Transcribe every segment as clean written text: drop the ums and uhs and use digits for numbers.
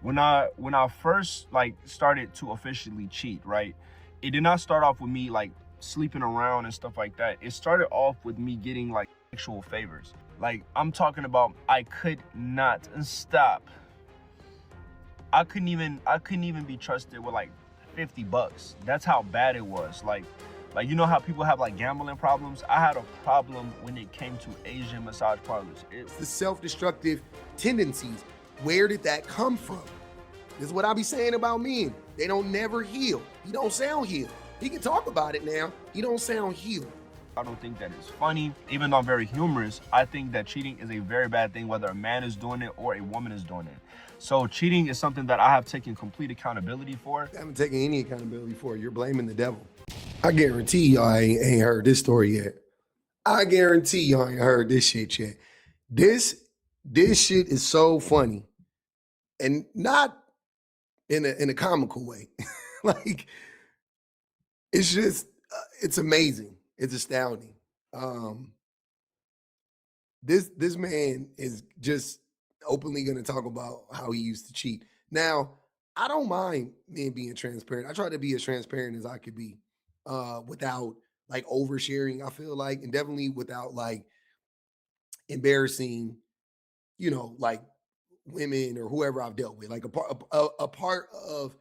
When I first like started to officially cheat, right? It did not start off with me like sleeping around and stuff like that. It started off with me getting like sexual favors. Like I'm talking about I could not stop. I couldn't even be trusted with like $50. That's how bad it was. Like you know how people have like gambling problems? I had a problem when it came to Asian massage parlors. The self-destructive tendencies. Where did that come from? This is what I be saying about men. They don't never heal. He don't sound healed. He can talk about it now. He don't sound healed. I don't think that is funny. Even though I'm very humorous, I think that cheating is a very bad thing, whether a man is doing it or a woman is doing it. So cheating is something that I have taken complete accountability for. I haven't taken any accountability for it. You're blaming the devil. I guarantee y'all ain't heard this story yet. I guarantee y'all ain't heard this shit yet. This shit is so funny, and not in a comical way. Like it's just it's amazing. It's astounding. This man is just openly going to talk about how he used to cheat. Now, I don't mind men being transparent. I try to be as transparent as I could be, without like oversharing. I feel like, and definitely without like embarrassing, like women or whoever I've dealt with. Like a part of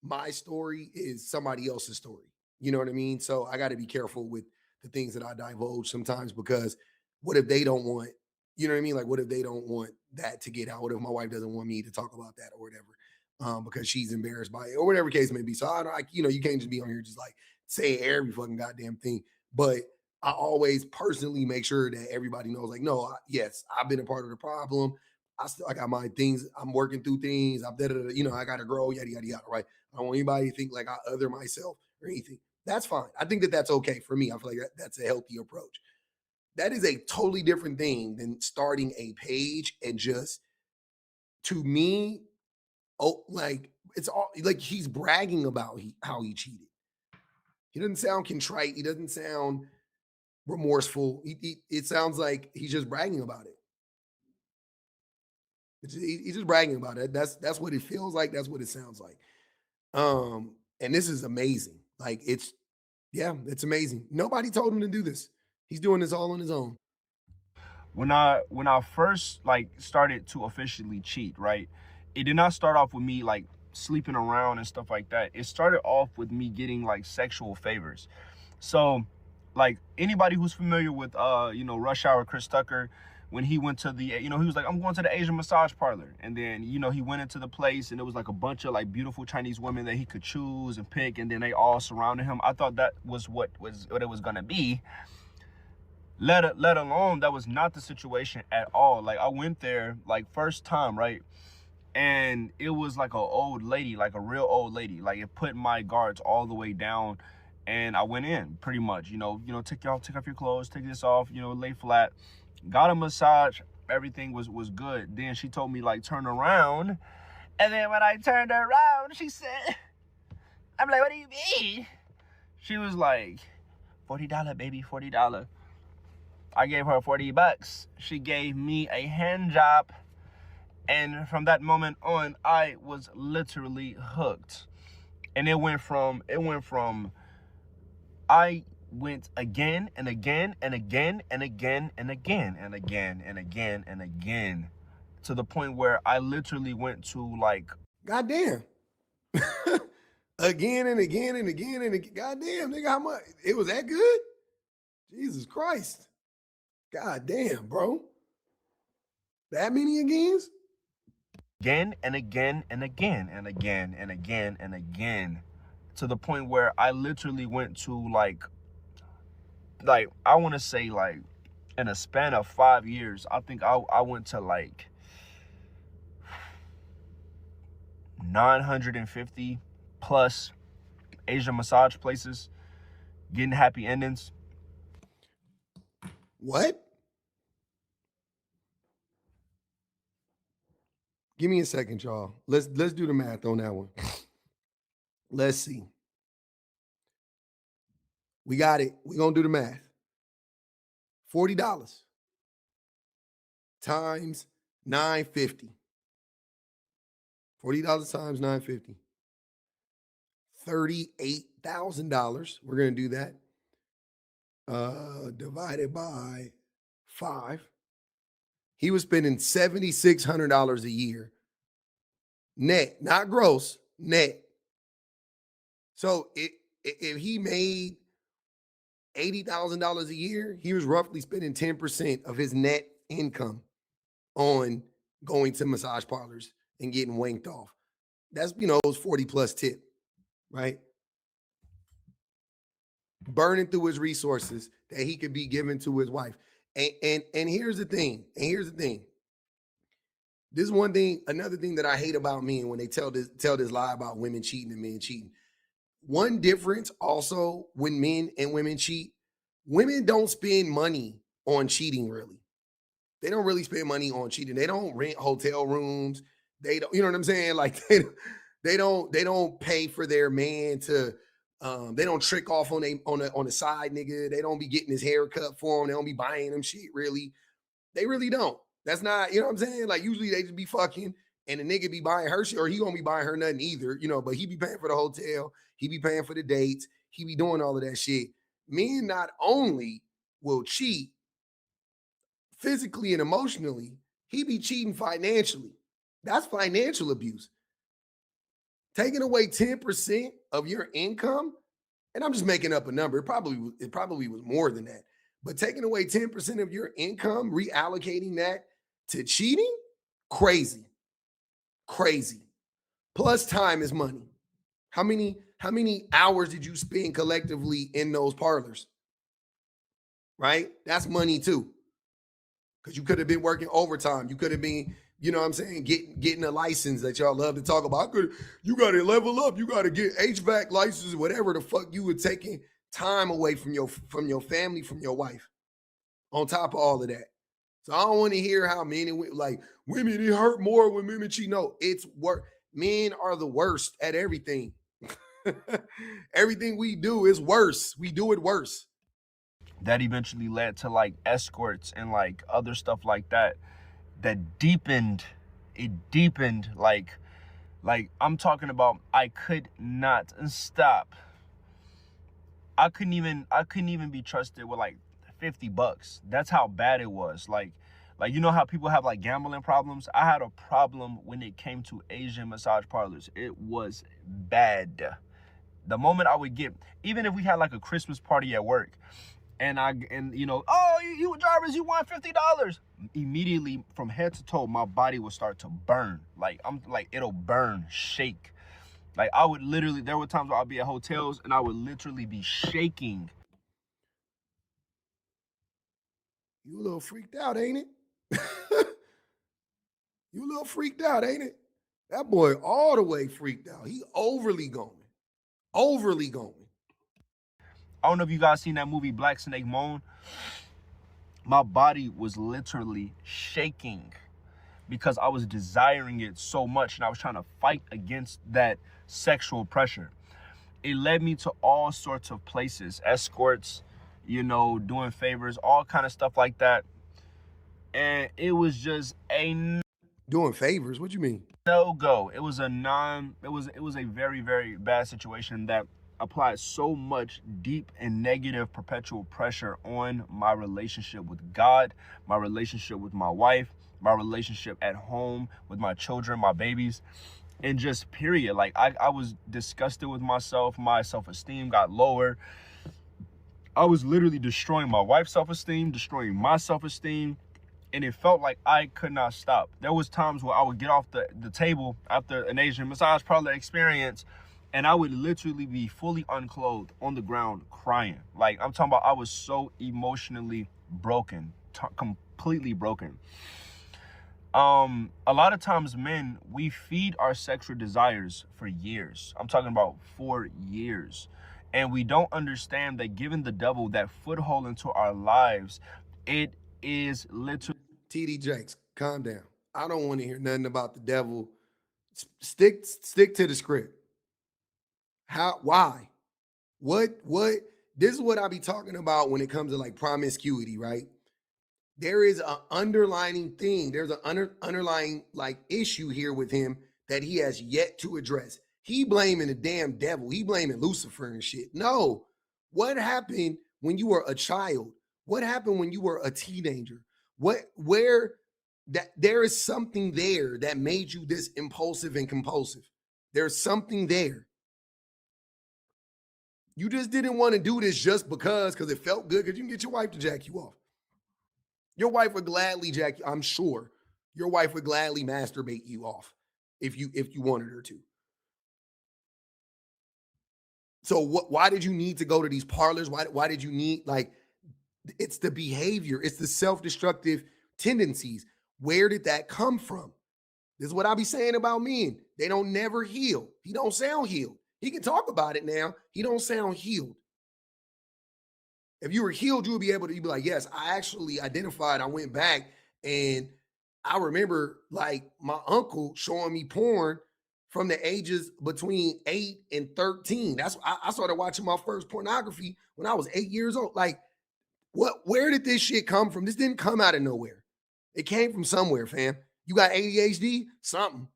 my story is somebody else's story. You know what I mean? So I got to be careful with the things that I divulge sometimes, because what if they don't want, you know what I mean? Like, what if they don't want that to get out? What if my wife doesn't want me to talk about that or whatever, because she's embarrassed by it or whatever case may be. So I don't, like, you can't just be on here just like saying every fucking goddamn thing. But I always personally make sure that everybody knows, like, no, yes, I've been a part of the problem. I got my things. I'm working through things. I got to grow, yada, yada, yada, right? I don't want anybody to think like I other myself or anything. That's fine. I think that that's okay for me. I feel like that's a healthy approach. That is a totally different thing than starting a page and just, to me, oh, like it's all like he's bragging about how he cheated. He doesn't sound contrite. He doesn't sound remorseful. It sounds like he's just bragging about it. He's just bragging about it. That's what it feels like. That's what it sounds like. And this is amazing. Like it's amazing. Nobody told him to do this. He's doing this all on his own. When I first like started to officially cheat, right? It did not start off with me like sleeping around and stuff like that. It started off with me getting like sexual favors. So like anybody who's familiar with Rush Hour Chris Tucker, when he went to the he was like, I'm going to the Asian massage parlor, and then he went into the place and it was like a bunch of like beautiful Chinese women that he could choose and pick, and then they all surrounded him. I thought that was what it was gonna be. Let alone that was not the situation at all. Like I went there like first time, right? And it was like an old lady, like a real old lady. Like it put my guards all the way down, and I went in pretty much. Take off your clothes, take this off. Lay flat, got a massage. Everything was good. Then she told me like turn around, and then when I turned around, she said, "I'm like, what do you mean?" She was like, $40, baby, $40. I gave her $40. She gave me a hand job. And from that moment on, I was literally hooked. And it went from I went again and again and again and again and again and again and again and again, to the point where I literally went to like, Goddamn. Again and again and again and again. Goddamn, nigga, how much? It was that good? Jesus Christ. Goddamn, bro. That many agains? again and again and again and again and again and again, to the point where I literally went to like I want to say like in a span of 5 years, I think I went to like 950 plus Asian massage places, getting happy endings. What? Give me a second, y'all. Let's do the math on that one. Let's see. We got it. We're gonna do the math. $40 times 950. $40 times 950. $38,000. We're gonna do that. Divided by 5. He was spending $7,600 a year net, not gross, net. So if he made $80,000 a year, he was roughly spending 10% of his net income on going to massage parlors and getting wanked off. That's, those 40 plus tip, right? Burning through his resources that he could be given to his wife. And here's the thing. And here's the thing. This is one thing, another thing that I hate about men when they tell this lie about women cheating and men cheating. One difference also when men and women cheat, women don't spend money on cheating really. They don't really spend money on cheating. They don't rent hotel rooms. They don't, you know what I'm saying? Like they don't pay for their man to they don't trick off on a side nigga. They don't be getting his hair cut for him. They don't be buying him shit really. They really don't. That's not, you know what I'm saying? Like usually they just be fucking and the nigga be buying her shit, or he gonna be buying her nothing either, but he be paying for the hotel, he be paying for the dates, he be doing all of that shit. Men not only will cheat physically and emotionally, he be cheating financially. That's financial abuse. Taking away 10% of your income, and I'm just making up a number. It probably was more than that. But taking away 10% of your income, reallocating that to cheating, crazy. Crazy. Plus time is money. How many hours did you spend collectively in those parlors? Right? That's money too. Because you could have been working overtime. You could have been, you know what I'm saying, getting a license that y'all love to talk about. You got to level up. You got to get HVAC license, whatever the fuck you were taking time away from your family, from your wife. On top of all of that. So I don't want to hear how men and like women, it hurt more when women cheat. No, it's worse. Men are the worst at everything. Everything we do is worse. We do it worse. That eventually led to like escorts and like other stuff like that deepened. It deepened like I'm talking about. I could not stop. I couldn't even be trusted with like $50. That's how bad it was. Like you know how people have like gambling problems? I had a problem when it came to Asian massage parlors. It was bad. The moment I would get, even if we had like a Christmas party at work, oh, you drivers, you want $50. Immediately from head to toe, my body would start to burn. Like it'll burn, shake. Like I would literally, there were times where I'd be at hotels and I would literally be shaking. You a little freaked out, ain't it? You a little freaked out, ain't it? That boy all the way freaked out. He overly going. Overly going. I don't know if you guys seen that movie Black Snake Moan. My body was literally shaking because I was desiring it so much and I was trying to fight against that sexual pressure. It led me to all sorts of places, escorts, doing favors, all kind of stuff like that. And it was just a Doing favors? What you mean? no go. It was a very, very bad situation that applied so much deep and negative perpetual pressure on my relationship with God, my relationship with my wife, my relationship at home with my children, my babies, and just period. Like I was disgusted with myself. My self-esteem got lower. I was literally destroying my wife's self-esteem, destroying my self-esteem, and it felt like I could not stop. There was times where I would get off the table after an Asian massage parlor experience, and I would literally be fully unclothed on the ground crying. Like I'm talking about, I was so emotionally broken, completely broken. A lot of times men, we feed our sexual desires for years. I'm talking about for years. And we don't understand that giving the devil that foothold into our lives, it is literally TD Jakes, calm down. I don't want to hear nothing about the devil. Stick to the script. How? Why? What? This is what I be talking about when it comes to like promiscuity, right? There is an underlining thing. There's an underlying like issue here with him that he has yet to address. He blaming the damn devil. He blaming Lucifer and shit. No. What happened when you were a child? What happened when you were a teenager? Where that there is something there that made you this impulsive and compulsive. There's something there. You just didn't want to do this just because it felt good, because you can get your wife to jack you off. Your wife would gladly jack you. I'm sure your wife would gladly masturbate you off if you wanted her to. So why did you need to go to these parlors? Why did you need, like, it's the behavior, it's the self-destructive tendencies. Where did that come from? This is what I be saying about men. They don't never heal. He don't sound healed. He can talk about it now. He don't sound healed. If you were healed, you would be able to, you'd be like, yes, I actually identified. I went back and I remember, like, my uncle showing me porn from the ages between 8 and 13. That's I started watching my first pornography when I was 8 years old. Like, where did this shit come from? This didn't come out of nowhere. It came from somewhere, fam. You got ADHD? Something.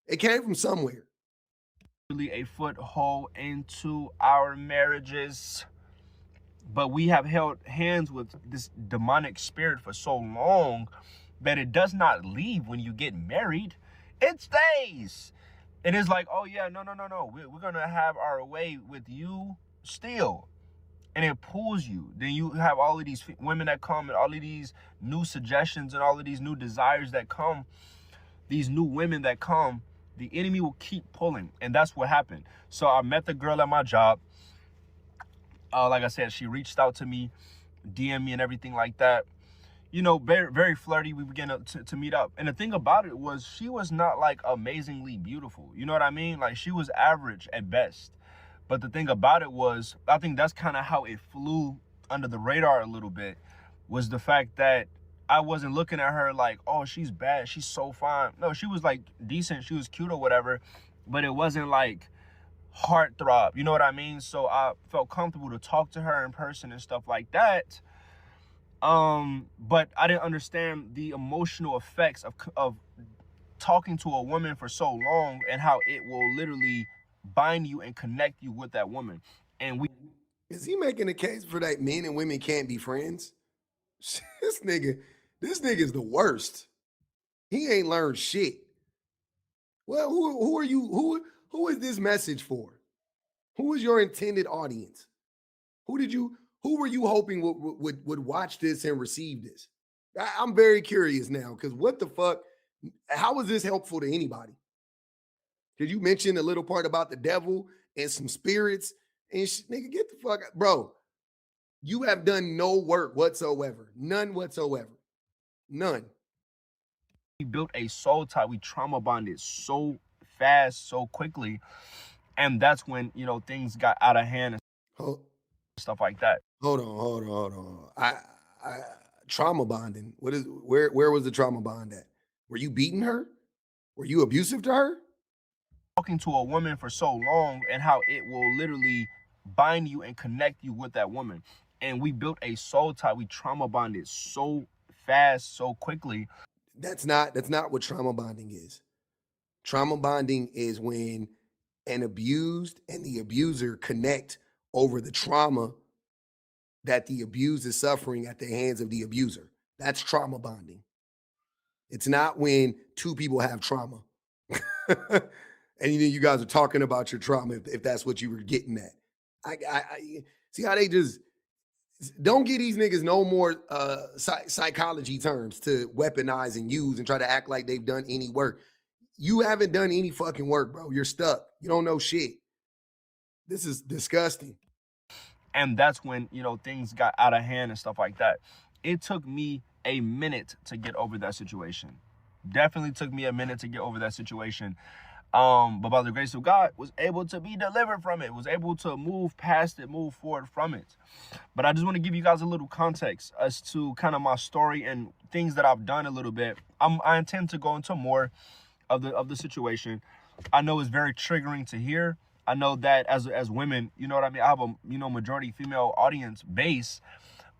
It came from somewhere. Really a foothold into our marriages. But we have held hands with this demonic spirit for so long that it does not leave when you get married. It stays. It is like, oh yeah, no. We're going to have our way with you still. And it pulls you. Then you have all of these women that come and all of these new suggestions and all of these new desires that come, these new women that come. The enemy will keep pulling. And that's what happened. So I met the girl at my job. Like I said, she reached out to me, DM me and everything like that. You know, very, very flirty. We began to meet up. And the thing about it was she was not like amazingly beautiful. You know what I mean? Like, she was average at best. But the thing about it was, I think that's kind of how it flew under the radar a little bit, was the fact that I wasn't looking at her like, oh, she's bad, she's so fine. No, she was like decent, she was cute or whatever, but it wasn't like heartthrob, you know what I mean? So I felt comfortable to talk to her in person and stuff like that. But I didn't understand the emotional effects of talking to a woman for so long and how it will literally bind you and connect you with that woman. And we Is he making a case for that men and women can't be friends? this nigga, this nigga's the worst. He ain't learned shit. Well, who are you? Who is this message for? Who is your intended audience? Who were you hoping would watch this and receive this? I'm very curious now, because what the fuck? How is this helpful to anybody? Did you mention a little part about the devil and some spirits and nigga, get the fuck out, bro. You have done no work whatsoever, none whatsoever, none. built a soul tie. We trauma bonded so fast, so quickly. And that's when, you know, things got out of hand and Hold, stuff like that. hold on. I trauma bonding. What is where was the trauma bond at? Were you beating her? Were you abusive to her? Talking to a woman for so long and how it will literally bind you and connect you with that woman. And we built a soul tie. We trauma bonded so fast, so quickly. That's not what trauma bonding is. Trauma bonding is when an abused and the abuser connect over the trauma that the abused is suffering at the hands of the abuser. That's trauma bonding. It's not when two people have trauma. And you guys are talking about your trauma, if that's what you were getting at. I see how they just don't give these niggas no more psychology terms to weaponize and use and try to act like they've done any work. You haven't done any fucking work, bro. You're stuck. You don't know shit. This is disgusting. And that's when, you know, things got out of hand and stuff like that. It took me a minute to get over that situation. Definitely took me a minute to get over that situation. But by the grace of God, was able to be delivered from it, was able to move past it, move forward from it. But I just want to give you guys a little context as to kind of my story and things that I've done a little bit. I intend to go into more of the situation. I know it's very triggering to hear. I know that as women, you know what I mean, I have a, you know, majority female audience base.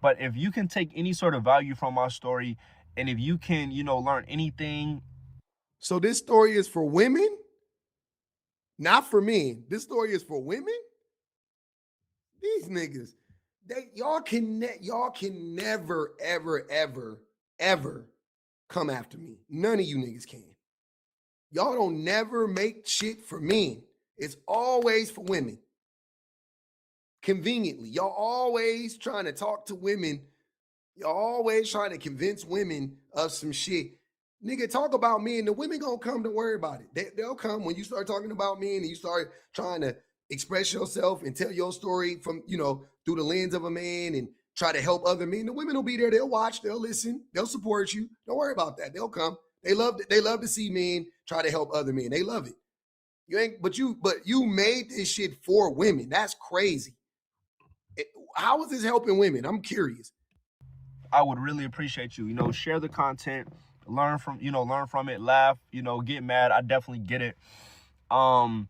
But if you can take any sort of value from my story, and if you can, you know, learn anything. So this story is for women? Not for men. This story is for women. These niggas, y'all can never, ever, ever, ever come after me. None of you niggas can. Y'all don't never make shit for men. It's always for women. Conveniently, y'all always trying to talk to women. Y'all always trying to convince women of some shit. Nigga, talk about me and the women gonna come. Don't worry about it. They'll come when you start talking about me and you start trying to express yourself and tell your story from, through the lens of a man and try to help other men. The women will be there. They'll watch. They'll listen. They'll support you. Don't worry about that. They'll come. They love to see men try to help other men. They love it. But you made this shit for women. That's crazy. How is this helping women? I'm curious. I would really appreciate you. Share the content, learn from it, laugh, get mad. I definitely get it. Um,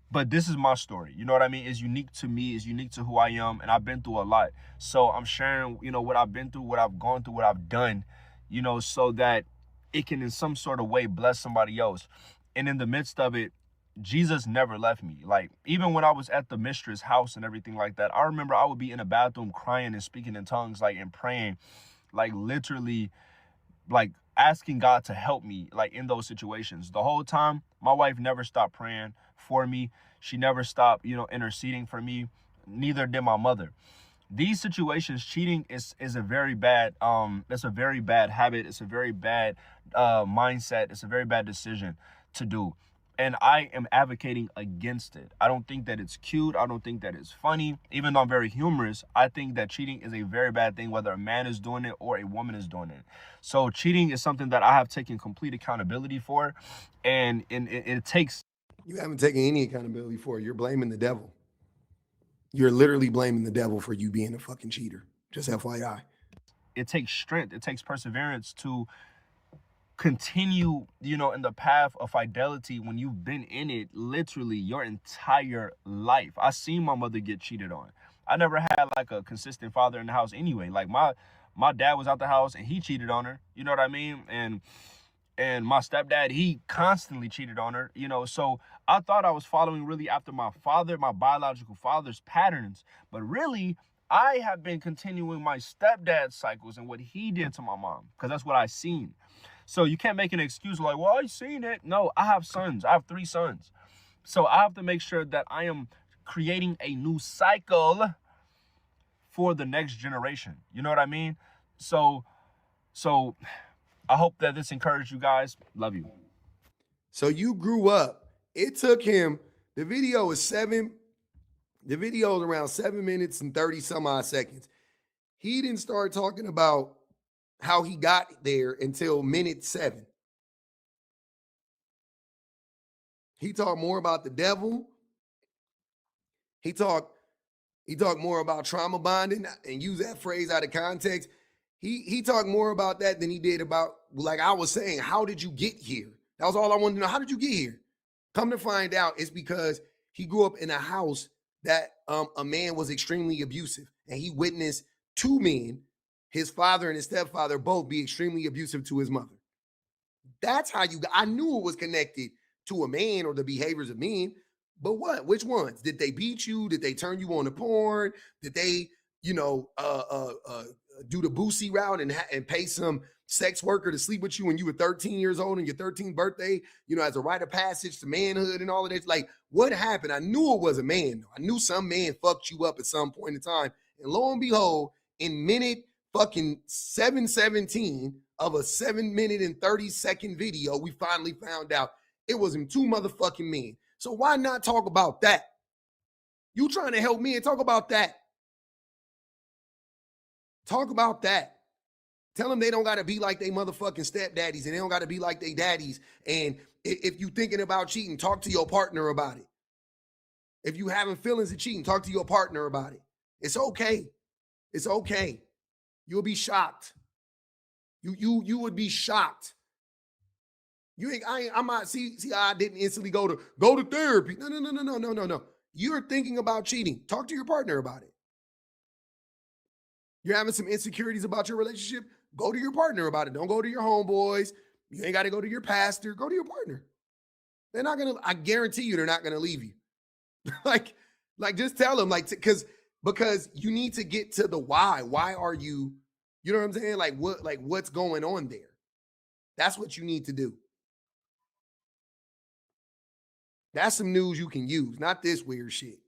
but this is my story. You know what I mean? It's unique to me, it's unique to who I am, and I've been through a lot. So I'm sharing, what I've been through, what I've gone through, what I've done, so that it can in some sort of way bless somebody else. And in the midst of it, Jesus never left me. Like, even when I was at the mistress house and everything like that, I remember I would be in a bathroom crying and speaking in tongues, like, and praying, like, literally, like, asking God to help me, like, in those situations. The whole time, my wife never stopped praying for me. She never stopped, interceding for me. Neither did my mother. These situations, cheating is a very bad, it's a very bad habit. It's a very bad mindset. It's a very bad decision to do. And I am advocating against it. I don't think that it's cute. I don't think that it's funny. Even though I'm very humorous, I think that cheating is a very bad thing, whether a man is doing it or a woman is doing it. So cheating is something that I have taken complete accountability for. And it takes You haven't taken any accountability for it. You're blaming the devil. You're literally blaming the devil for you being a fucking cheater. Just FYI. it takes strength. It takes perseverance to continue, in the path of fidelity when you've been in it literally your entire life. I seen my mother get cheated on. I never had like a consistent father in the house anyway. Like my dad was out the house and he cheated on her. You know what I mean? And my stepdad, he constantly cheated on her, so I thought I was following really after my father, my biological father's patterns, but really I have been continuing my stepdad's cycles and what he did to my mom, because that's what I seen. So you can't make an excuse like, well, I seen it. No, I have sons. I have 3 sons. So I have to make sure that I am creating a new cycle for the next generation. You know what I mean? So I hope that this encouraged you guys. Love you. So you grew up. It took him, the video is around 7 minutes and 30 some odd seconds. He didn't start talking about how he got there until minute 7. He talked more about the devil. He talked He talked more about trauma bonding and use that phrase out of context. He talked more about that than he did about, like I was saying, how did you get here? That was all I wanted to know. How did you get here? Come to find out, it's because he grew up in a house that a man was extremely abusive, and he witnessed 2 men, his father and his stepfather, both be extremely abusive to his mother. That's how you got. I knew it was connected to a man or the behaviors of men, but what? Which ones? Did they beat you? Did they turn you on to porn? Did they, you know, do the boosie route and pay some sex worker to sleep with you when you were 13 years old on your 13th birthday, as a rite of passage to manhood and all of this? Like, what happened? I knew it was a man. I knew some man fucked you up at some point in time. And lo and behold, in minute fucking 717 of a 7 minute and 30-second video, we finally found out it was him 2 motherfucking men. So why not talk about that? You trying to help me and talk about that. Talk about that. Tell them they don't got to be like they motherfucking stepdaddies and they don't got to be like they daddies. And if you thinking about cheating, talk to your partner about it. If you having feelings of cheating, talk to your partner about it. It's okay. It's okay. You'll be shocked. You would be shocked. I'm not, see, I didn't instantly go to therapy. No. You're thinking about cheating. Talk to your partner about it. You're having some insecurities about your relationship. Go to your partner about it. Don't go to your homeboys. You ain't got to go to your pastor. Go to your partner. They're not gonna. I guarantee you, they're not gonna leave you. like, like just tell them, like, because you need to get to the why. Why are you? You know what I'm saying? Like what? Like what's going on there? That's what you need to do. That's some news you can use, not this weird shit.